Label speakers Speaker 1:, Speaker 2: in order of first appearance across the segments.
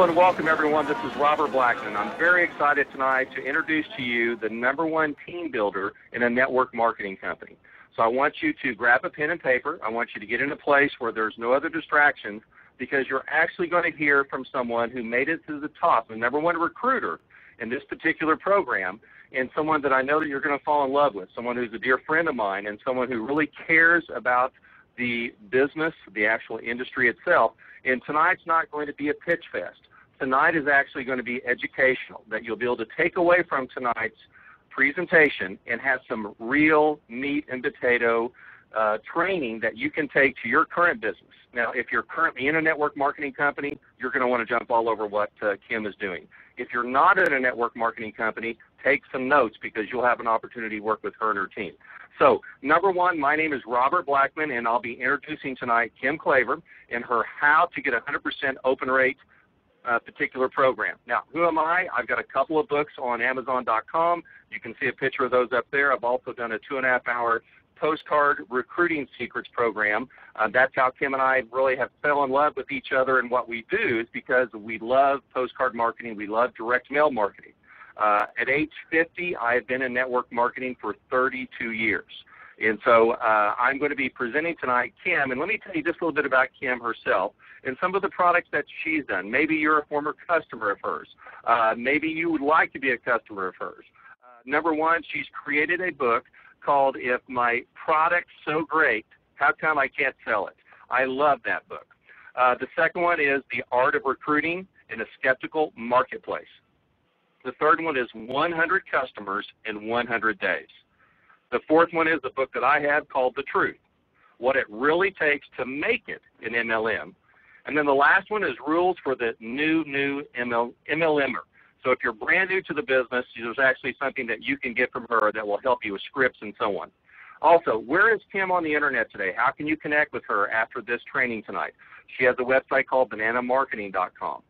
Speaker 1: and welcome, everyone. This is Robert Blackman. I'm very excited tonight to introduce to you the #1 team builder in a network marketing company. So I want you to grab a pen and paper. I want you to get in a place where there's no other distractions, because you're actually going to hear from someone who made it to the top, the #1 recruiter in this particular program, and someone that I know that you're going to fall in love with, someone who's a dear friend of mine, and someone who really cares about the business, the actual industry itself. And tonight's not going to be a pitch fest. Tonight is actually going to be educational, that you'll be able to take away from tonight's presentation and have some real meat and potato training that you can take to your current business. Now, if you're currently in a network marketing company, you're going to want to jump all over what Kim is doing. If you're not in a network marketing company, take some notes, because you'll have an opportunity to work with her and her team. So, #1, my name is Robert Blackman, and I'll be introducing tonight Kim Klaver and her How to Get 100% Open Rate particular program. Now, who am I? I've got a couple of books on Amazon.com. You can see a picture of those up there. I've also done a 2.5-hour postcard recruiting secrets program. That's how Kim and I really have fell in love with each other, and what we do is because we love postcard marketing, we love direct mail marketing. At age 50, I've been in network marketing for 32 years. And so I'm going to be presenting tonight Kim, and let me tell you just a little bit about Kim herself and some of the products that she's done. Maybe you're a former customer of hers. Maybe you would like to be a customer of hers. #1, she's created a book called If My Product's So Great, How Come I Can't Sell It? I love that book. The second one is The Art of Recruiting in a Skeptical Marketplace. The third one is 100 Customers in 100 Days. The fourth one is a book that I have called The Truth, What It Really Takes to Make It in MLM. And then the last one is Rules for the New MLMer. So if you're brand new to the business, there's actually something that you can get from her that will help you with scripts and so on. Also, where is Kim on the internet today? How can you connect with her after this training tonight? She has a website called bananamarketing.com.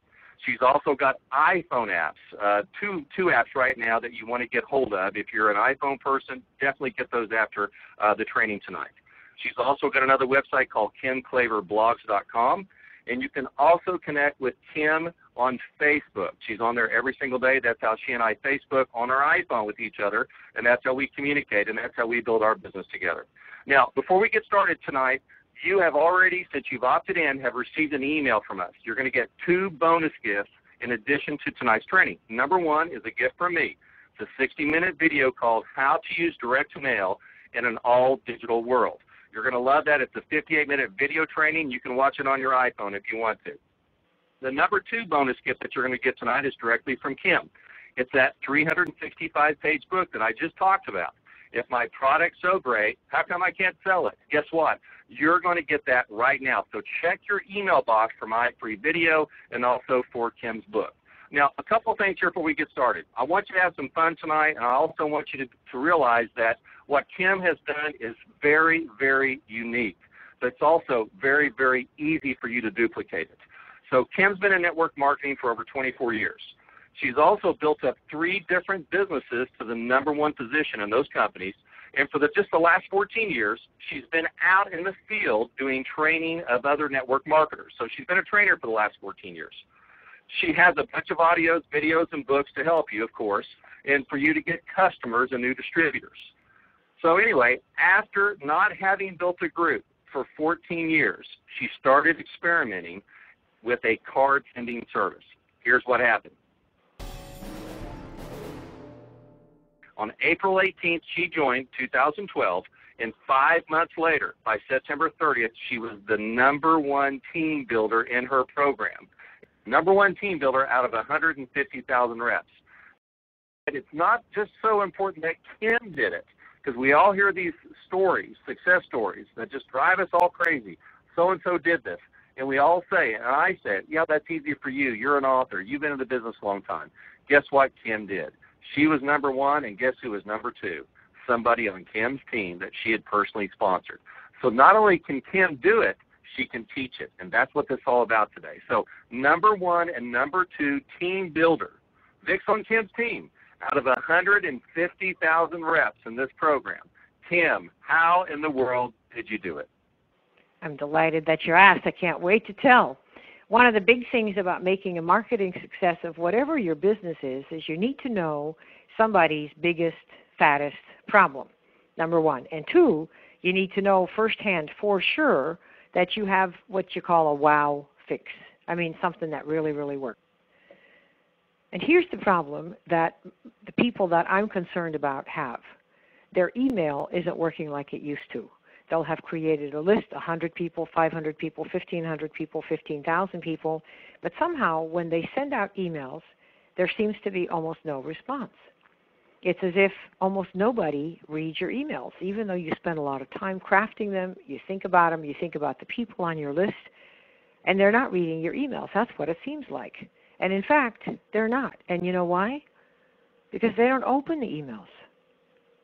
Speaker 1: She's also got iPhone apps, two apps right now that you want to get hold of. If you're an iPhone person, definitely get those after the training tonight. She's also got another website called KimKlaverBlogs.com, and you can also connect with Kim on Facebook. She's on there every single day. That's how she and I Facebook on our iPhone with each other, and that's how we communicate, and that's how we build our business together. Now, before we get started tonight, you have already, since you've opted in, have received an email from us. You're going to get 2 bonus gifts in addition to tonight's training. #1 is a gift from me. It's a 60-minute video called How to Use Direct Mail in an All-Digital World. You're going to love that. It's a 58-minute video training. You can watch it on your iPhone if you want to. The #2 bonus gift that you're going to get tonight is directly from Kim. It's that 365-page book that I just talked about. If My Product's So Great, How Come I Can't Sell It? Guess what? You're going to get that right now. So check your email box for my free video and also for Kim's book. Now, a couple of things here before we get started. I want you to have some fun tonight, and I also want you to realize that what Kim has done is very, very unique. But it's also very, very easy for you to duplicate it. So Kim's been in network marketing for over 24 years. She's also built up 3 different businesses to the #1 position in those companies. And for just the last 14 years, she's been out in the field doing training of other network marketers. So she's been a trainer for the last 14 years. She has a bunch of audios, videos, and books to help you, of course, and for you to get customers and new distributors. So anyway, after not having built a group for 14 years, she started experimenting with a card sending service. Here's what happened. On April 18th, she joined 2012, and 5 months later, by September 30th, she was the #1 team builder in her program. #1 team builder out of 150,000 reps. And it's not just so important that Kim did it, because we all hear these stories, success stories, that just drive us all crazy. So-and-so did this. And we all say, and I say, yeah, that's easy for you. You're an author. You've been in the business a long time. Guess what Kim did? She was #1, and guess who was #2? Somebody on Kim's team that she had personally sponsored. So not only can Kim do it, she can teach it, and that's what this is all about today. So #1 and #2 team builder. Vic's on Kim's team out of 150,000 reps in this program. Kim, how in the world did you do it?
Speaker 2: I'm delighted that you asked. I can't wait to tell. One of the big things about making a marketing success of whatever your business is you need to know somebody's biggest, fattest problem, number one. And two, you need to know firsthand for sure that you have what you call a wow fix. I mean, something that really, really works. And here's the problem that the people that I'm concerned about have. Their email isn't working like it used to. They'll have created a list, 100 people, 500 people, 1,500 people, 15,000 people, but somehow when they send out emails, there seems to be almost no response. It's as if almost nobody reads your emails, even though you spend a lot of time crafting them, you think about them, you think about the people on your list, and they're not reading your emails. That's what it seems like. And in fact, they're not. And you know why? Because they don't open the emails.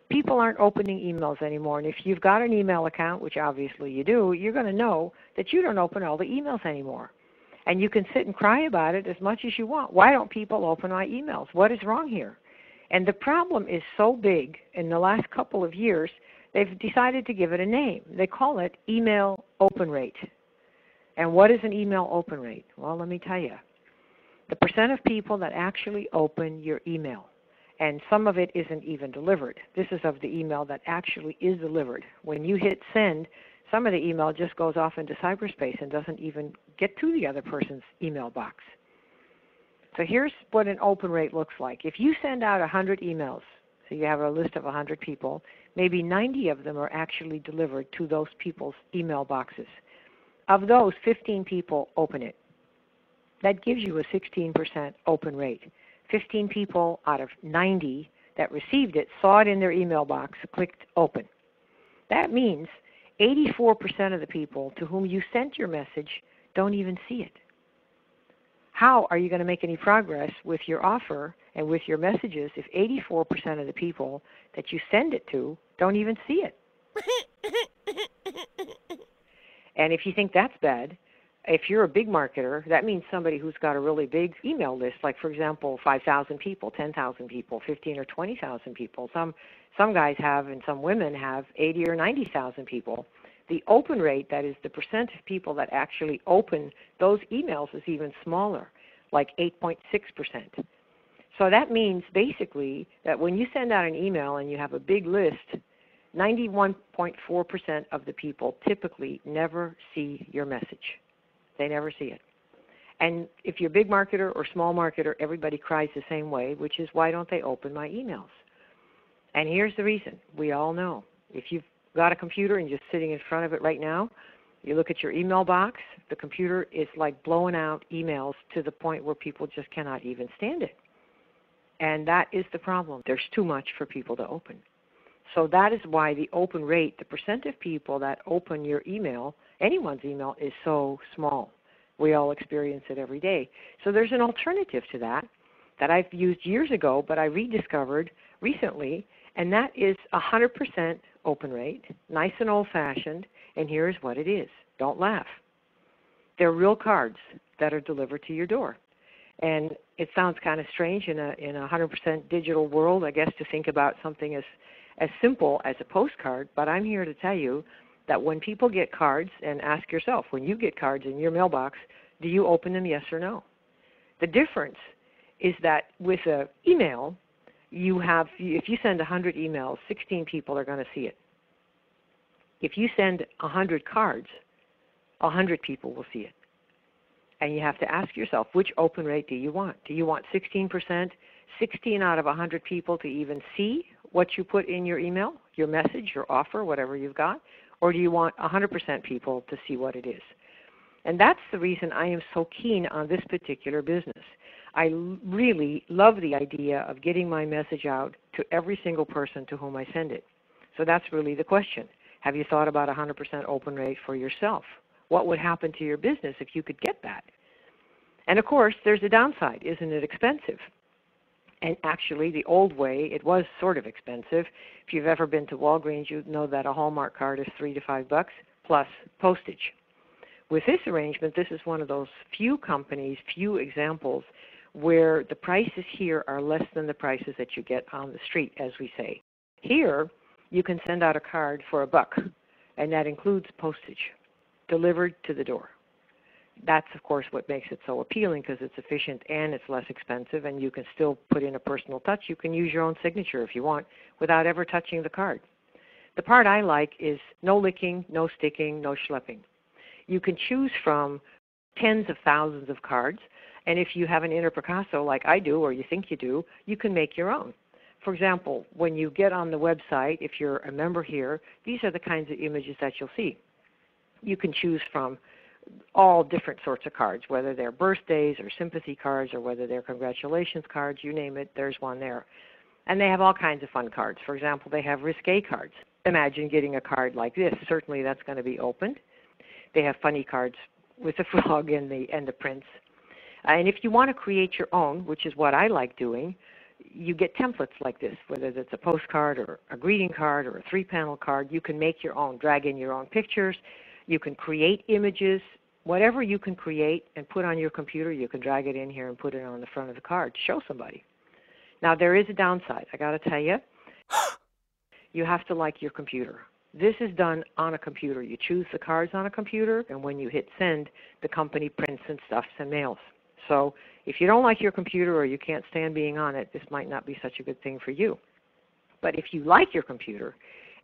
Speaker 2: People aren't opening emails anymore. And if you've got an email account, which obviously you do, you're going to know that you don't open all the emails anymore. And you can sit and cry about it as much as you want. Why don't people open my emails? What is wrong here? And the problem is so big in the last couple of years, they've decided to give it a name. They call it email open rate. And what is an email open rate? Well, let me tell you. The percent of people that actually open your email, and some of it isn't even delivered. This is of the email that actually is delivered. When you hit send, some of the email just goes off into cyberspace and doesn't even get to the other person's email box. So here's what an open rate looks like. If you send out 100 emails, so you have a list of 100 people, maybe 90 of them are actually delivered to those people's email boxes. Of those, 15 people open it. That gives you a 16% open rate. 15 people out of 90 that received it saw it in their email box, clicked open. That means 84% of the people to whom you sent your message don't even see it. How are you going to make any progress with your offer and with your messages if 84% of the people that you send it to don't even see it? And if you think that's bad, if you're a big marketer, that means somebody who's got a really big email list, like, for example, 5,000 people, 10,000 people, 15 or 20,000 people. Some guys have and some women have 80 or 90,000 people. The open rate, that is the percent of people that actually open those emails, is even smaller, like 8.6%. So that means basically that when you send out an email and you have a big list, 91.4% of the people typically never see your message. They never see it. And if you're a big marketer or small marketer, everybody cries the same way, which is, why don't they open my emails? And here's the reason. We all know. If you've got a computer and you're just sitting in front of it right now, you look at your email box, the computer is like blowing out emails to the point where people just cannot even stand it. And that is the problem. There's too much for people to open. So that is why the open rate, the percent of people that open your email, anyone's email, is so small. We all experience it every day. So there's an alternative to that I've used years ago, but I rediscovered recently, and that is 100% open rate, nice and old-fashioned, and here's what it is. Don't laugh. They're real cards that are delivered to your door. And it sounds kind of strange in a 100% digital world, I guess, to think about something as simple as a postcard, but I'm here to tell you that when people get cards, and ask yourself, when you get cards in your mailbox, do you open them, yes or no? The difference is that with an email, if you send 100 emails, 16 people are going to see it. If you send 100 cards, 100 people will see it. And you have to ask yourself, which open rate do you want? Do you want 16%, 16 out of 100 people to even see what you put in your email, your message, your offer, whatever you've got? Or do you want 100% people to see what it is? And that's the reason I am so keen on this particular business. I really love the idea of getting my message out to every single person to whom I send it. So that's really the question. Have you thought about 100% open rate for yourself? What would happen to your business if you could get that? And of course, there's a downside. Isn't it expensive? And actually, the old way, it was sort of expensive. If you've ever been to Walgreens, you know that a Hallmark card is $3 to $5 plus postage. With this arrangement, this is one of those few companies, few examples, where the prices here are less than the prices that you get on the street, as we say. Here, you can send out a card for $1, and that includes postage, delivered to the door. That's, of course, what makes it so appealing, because it's efficient and it's less expensive, and you can still put in a personal touch. You can use your own signature if you want without ever touching the card. The part I like is no licking, no sticking, no schlepping. You can choose from tens of thousands of cards, and if you have an inner Picasso like I do, or you think you do, you can make your own. For example, when you get on the website, if you're a member here, these are the kinds of images that you'll see. You can choose from all different sorts of cards, whether they're birthdays or sympathy cards or whether they're congratulations cards, you name it, there's one there. And they have all kinds of fun cards. For example, they have risque cards. Imagine getting a card like this. Certainly that's going to be opened. They have funny cards with the frog and the prince. And if you want to create your own, which is what I like doing, you get templates like this, whether it's a postcard or a greeting card or a 3-panel card. You can make your own, drag in your own pictures. You can create images. Whatever you can create and put on your computer, you can drag it in here and put it on the front of the card to show somebody. Now, there is a downside. I got to tell you, you have to like your computer. This is done on a computer. You choose the cards on a computer, and when you hit send, the company prints and stuffs and mails. So if you don't like your computer or you can't stand being on it, this might not be such a good thing for you. But if you like your computer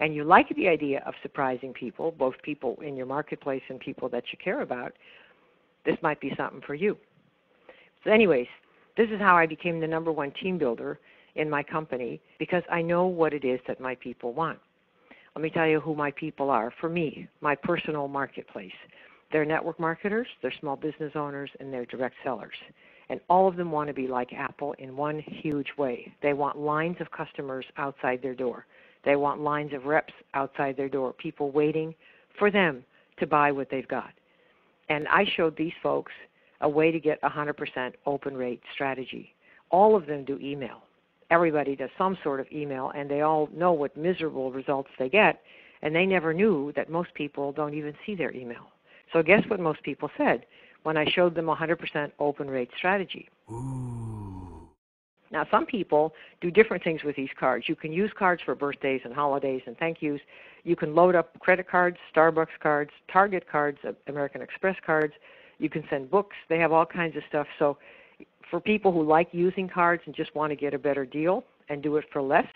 Speaker 2: and you like the idea of surprising people, both people in your marketplace and people that you care about, this might be something for you. So anyways, this is how I became the #1 team builder in my company, because I know what it is that my people want. Let me tell you who my people are. For me, my personal marketplace. They're network marketers, they're small business owners, and they're direct sellers. And all of them want to be like Apple in one huge way. They want lines of customers outside their door. They want lines of reps outside their door, people waiting for them to buy what they've got. And I showed these folks a way to get 100% open rate strategy. All of them do email. Everybody does some sort of email, and they all know what miserable results they get, and they never knew that most people don't even see their email. So guess what most people said when I showed them 100% open rate strategy? Ooh. Now, some people do different things with these cards. You can use cards for birthdays and holidays and thank yous. You can load up credit cards, Starbucks cards, Target cards, American Express cards. You can send books. They have all kinds of stuff. So for people who like using cards and just want to get a better deal and do it for less,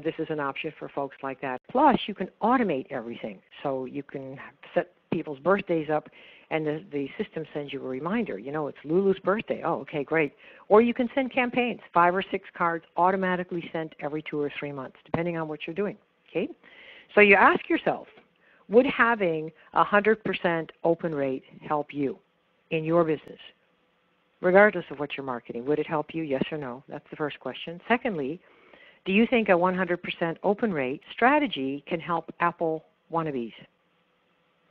Speaker 2: this is an option for folks like that. Plus, you can automate everything. So you can set people's birthdays up, and the system sends you a reminder. You know, it's Lulu's birthday. Oh, okay, great. Or you can send campaigns, 5 or 6 cards automatically sent every 2 or 3 months, depending on what you're doing. Okay? So you ask yourself, would having 100% open rate help you in your business? Regardless of what you're marketing, would it help you, yes or no? That's the first question. Secondly, do you think a 100% open rate strategy can help Apple wannabes?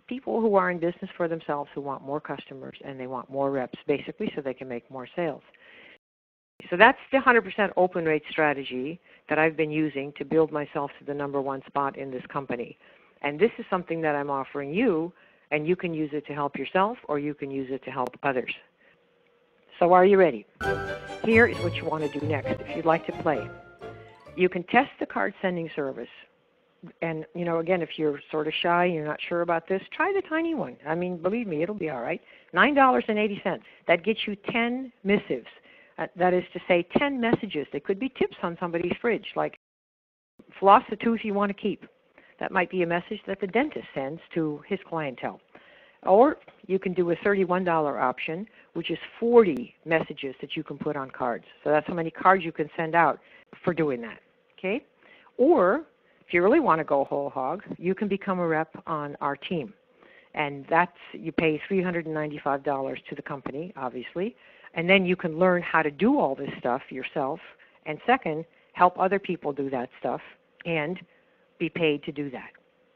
Speaker 2: People who are in business for themselves, who want more customers and they want more reps, basically, so they can make more sales. So that's the 100% open rate strategy that I've been using to build myself to the #1 spot in this company. And this is something that I'm offering you, and you can use it to help yourself or you can use it to help others. So are you ready? Here is what you want to do next if you'd like to play. You can test the card sending service. And, you know, again, if you're sort of shy, you're not sure about this, try the tiny one. I mean, believe me, it'll be all right. $9.80. That gets you 10 missives. That is to say 10 messages. They could be tips on somebody's fridge, like floss the tooth you want to keep. That might be a message that the dentist sends to his clientele. Or you can do a $31 option, which is 40 messages that you can put on cards. So that's how many cards you can send out for doing that. Okay? Or if you really want to go whole hog, you can become a rep on our team. And that's, you pay $395 to the company, obviously. And then you can learn how to do all this stuff yourself. And second, help other people do that stuff and be paid to do that.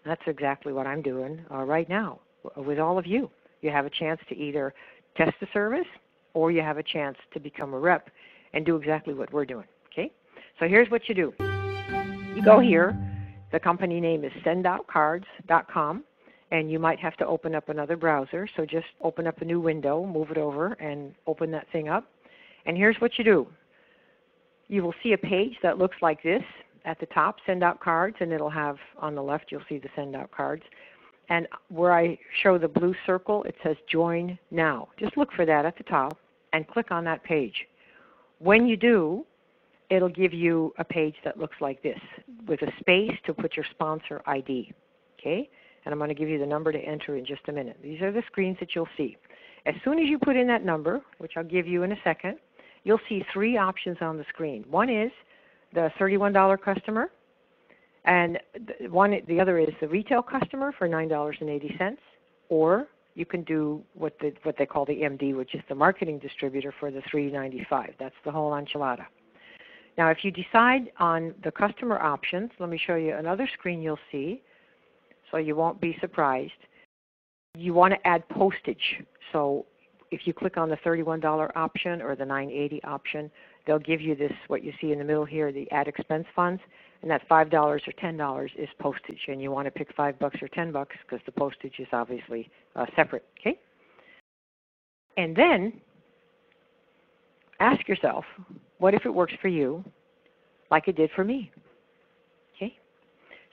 Speaker 2: That's exactly what I'm doing right now with all of you. You have a chance to either test the service or you have a chance to become a rep and do exactly what we're doing. Okay? So here's what you do. You go here. The company name is sendoutcards.com, and you might have to open up another browser. So just open up a new window, move it over, and open that thing up. And here's what you do. You will see a page that looks like this at the top, Send Out Cards, and it'll have on the left, you'll see the Send Out Cards. and where I show the blue circle, it says Join Now. Just look for that at the top and click on that page. When you do, it'll give you a page that looks like this with a space to put your sponsor ID. Okay? And I'm going to give you the number to enter in just a minute. These are the screens that you'll see. As soon as you put in that number, which I'll give you in a second, you'll see three options on the screen. One is the $31 customer, and the other is the retail customer for $9.80, or you can do what they call the MD, which is the marketing distributor for the $3.95. That's the whole enchilada. Now, if you decide on the customer options, let me show you another screen you'll see, so you won't be surprised. You want to add postage. So if you click on the $31 option or the $9.80 option, they'll give you this, what you see in the middle here, the add expense funds, and that $5 or $10 is postage. And you want to pick $5 or $10 because the postage is obviously separate, okay? And then ask yourself, what if it works for you like it did for me? Okay?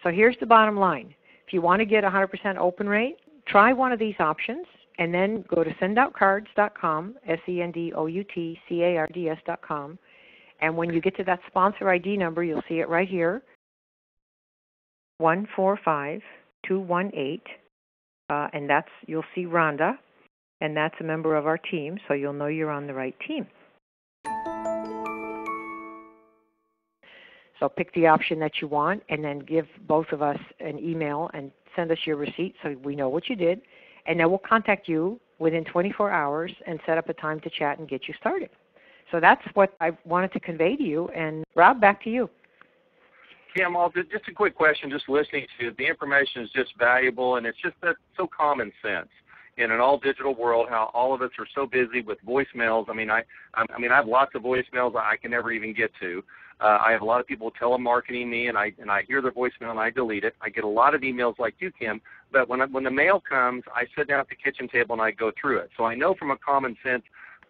Speaker 2: So here's the bottom line. If you want to get 100% open rate, try one of these options and then go to sendoutcards.com, sendoutcards.com, and when you get to that sponsor ID number, you'll see it right here, 145218, and you'll see Rhonda, and that's a member of our team, so you'll know you're on the right team. So pick the option that you want and then give both of us an email and send us your receipt so we know what you did. And then we'll contact you within 24 hours and set up a time to chat and get you started. So that's what I wanted to convey to you. And Rob, back to you.
Speaker 1: Kim, just a quick question, just listening to it. The information is just valuable, and it's just so common sense. In an all-digital world, how all of us are so busy with voicemails. I have lots of voicemails I can never even get to. I have a lot of people telemarketing me, and I hear their voicemail and I delete it. I get a lot of emails like you, Kim, but when the mail comes, I sit down at the kitchen table and I go through it. So I know from a common sense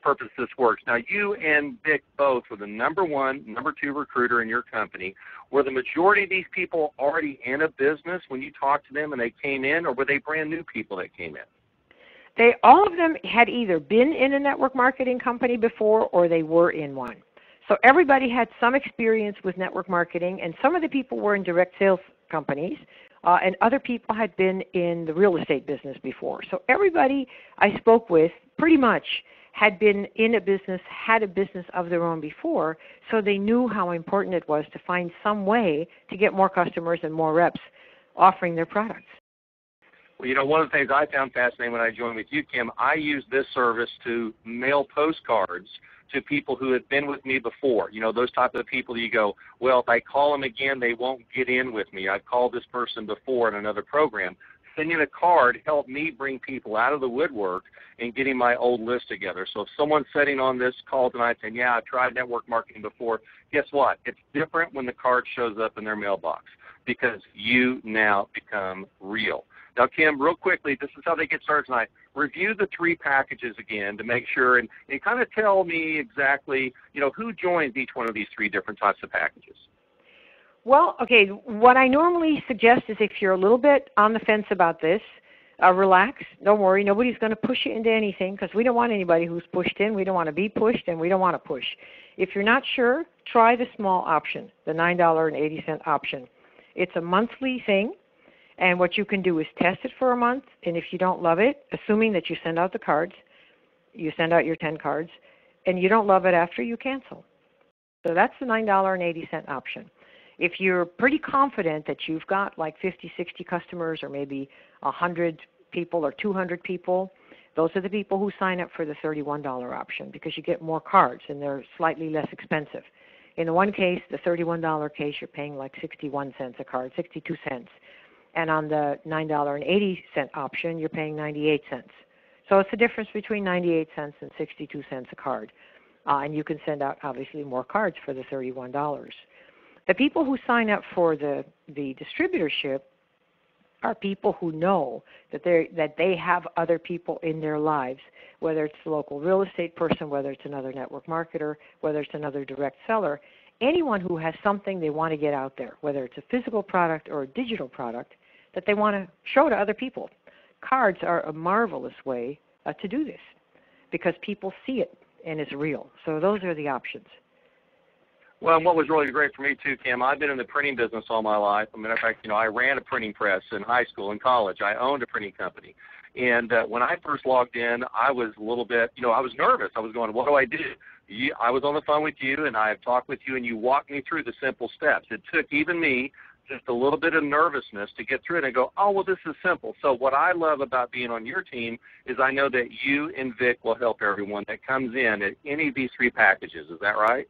Speaker 1: purpose this works. Now, you and Vic both were the number 2 recruiter in your company. Were the majority of these people already in a business when you talked to them and they came in, or were they brand new people that came in?
Speaker 2: All of them had either been in a network marketing company before or they were in one. So everybody had some experience with network marketing, and some of the people were in direct sales companies, and other people had been in the real estate business before. So everybody I spoke with pretty much had been in a business, had a business of their own before, so they knew how important it was to find some way to get more customers and more reps offering their products.
Speaker 1: Well, one of the things I found fascinating when I joined with you, Kim, I use this service to mail postcards to people who have been with me before. Those type of people you go, well, if I call them again, they won't get in with me. I've called this person before in another program. Sending a card helped me bring people out of the woodwork and getting my old list together. So if someone's sitting on this call tonight saying, yeah, I've tried network marketing before, guess what? It's different when the card shows up in their mailbox because you now become real. Now, Kim, real quickly, this is how they get started tonight. Review the 3 packages again to make sure and kind of tell me exactly, who joins each one of these 3 different types of packages.
Speaker 2: Well, okay, what I normally suggest is if you're a little bit on the fence about this, relax. Don't worry. Nobody's going to push you into anything because we don't want anybody who's pushed in. We don't want to be pushed, and we don't want to push. If you're not sure, try the small option, the $9.80 option. It's a monthly thing. And what you can do is test it for a month, and if you don't love it, assuming that you send out the cards, you send out your 10 cards, and you don't love it after, you cancel. So that's the $9.80 option. If you're pretty confident that you've got like 50, 60 customers or maybe 100 people or 200 people, those are the people who sign up for the $31 option because you get more cards and they're slightly less expensive. In the one case, the $31 case, you're paying like 61 cents a card, 62 cents. And on the $9.80 option, you're paying 98 cents. So it's the difference between 98 cents and 62 cents a card. And you can send out, obviously, more cards for the $31. The people who sign up for the distributorship are people who know that they have other people in their lives, whether it's the local real estate person, whether it's another network marketer, whether it's another direct seller, anyone who has something they want to get out there, whether it's a physical product or a digital product, that they want to show to other people. Cards are a marvelous way to do this because people see it and it's real. So those are the options.
Speaker 1: Well, and what was really great for me too, Kim, I've been in the printing business all my life. As a matter of fact, I ran a printing press in high school and college. I owned a printing company. And when I first logged in, I was a little bit, I was nervous. I was going, what do I do? I was on the phone with you, and I've talked with you, and you walked me through the simple steps. It took even me just a little bit of nervousness to get through it and go, oh, well, this is simple. So what I love about being on your team is I know that you and Vic will help everyone that comes in at any of these 3 packages. Is that right?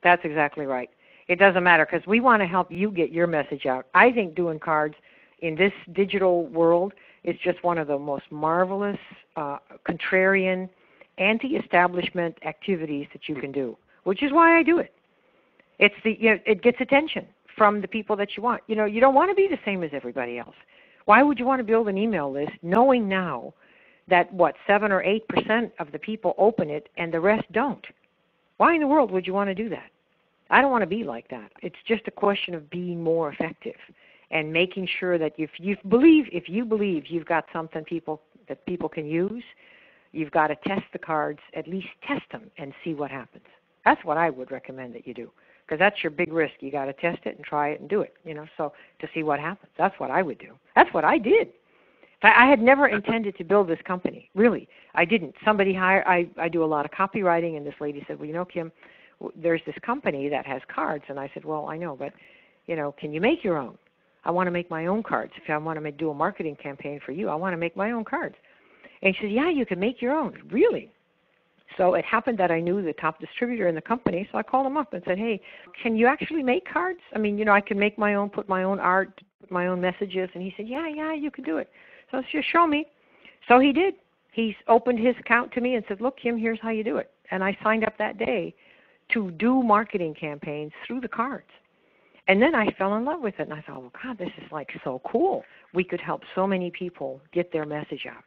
Speaker 2: That's exactly right. It doesn't matter because we want to help you get your message out. I think doing cards in this digital world is just one of the most marvelous, contrarian, anti-establishment activities that you can do, which is why I do it. It's it gets attention from the people that you want. You don't want to be the same as everybody else. Why would you want to build an email list knowing now that, 7 or 8% of the people open it and the rest don't? Why in the world would you want to do that? I don't want to be like that. It's just a question of being more effective and making sure that if you believe you've got something that people can use, you've got to test the cards, at least test them and see what happens. That's what I would recommend that you do, because that's your big risk. You got to test it and try it and do it, so to see what happens. That's what I would do. That's what I did. I had never intended to build this company, really. I didn't. Somebody hired, I do a lot of copywriting, and this lady said, well, Kim, there's this company that has cards. And I said, well, I know, but, can you make your own? I want to make my own cards. If I want to do a marketing campaign for you, I want to make my own cards. And she said, yeah, you can make your own. Really? So it happened that I knew the top distributor in the company, so I called him up and said, hey, can you actually make cards? I mean, I can make my own, put my own art, put my own messages. And he said, yeah, you can do it. So just show me. So he did. He opened his account to me and said, look, Kim, here's how you do it. And I signed up that day to do marketing campaigns through the cards. And then I fell in love with it. And I thought, well, God, this is so cool. We could help so many people get their message out.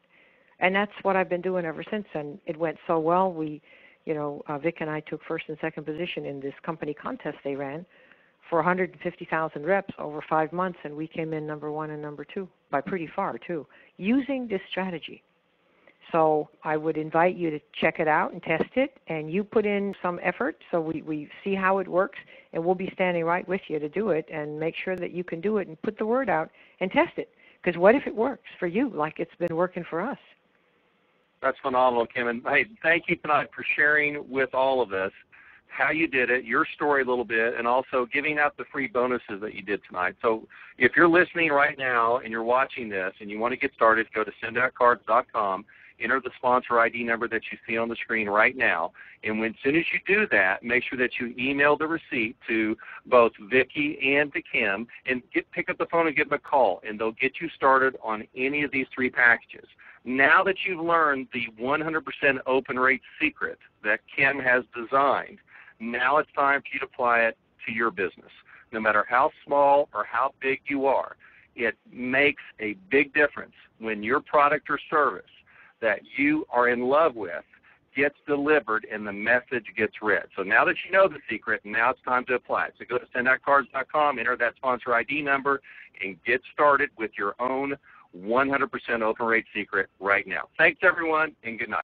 Speaker 2: And that's what I've been doing ever since. And it went so well. We, Vic and I took first and second position in this company contest they ran for 150,000 reps over 5 months, and we came in number 1 and number 2 by pretty far, too, using this strategy. So I would invite you to check it out and test it, and you put in some effort so we see how it works, and we'll be standing right with you to do it and make sure that you can do it and put the word out and test it. Because what if it works for you like it's been working for us?
Speaker 1: That's phenomenal, Kim. And, hey, thank you tonight for sharing with all of us how you did it, your story a little bit, and also giving out the free bonuses that you did tonight. So if you're listening right now and you're watching this and you want to get started, go to sendoutcards.com, enter the sponsor ID number that you see on the screen right now, and as soon as you do that, make sure that you email the receipt to both Vicki and to Kim, and pick up the phone and give them a call, and they'll get you started on any of these 3 packages. Now that you've learned the 100% open rate secret that Kim has designed, now it's time for you to apply it to your business. No matter how small or how big you are, it makes a big difference when your product or service that you are in love with gets delivered and the message gets read. So now that you know the secret, now it's time to apply it. So go to sendoutcards.com, enter that sponsor ID number, and get started with your own 100% open rate secret right now. Thanks, everyone, and good night.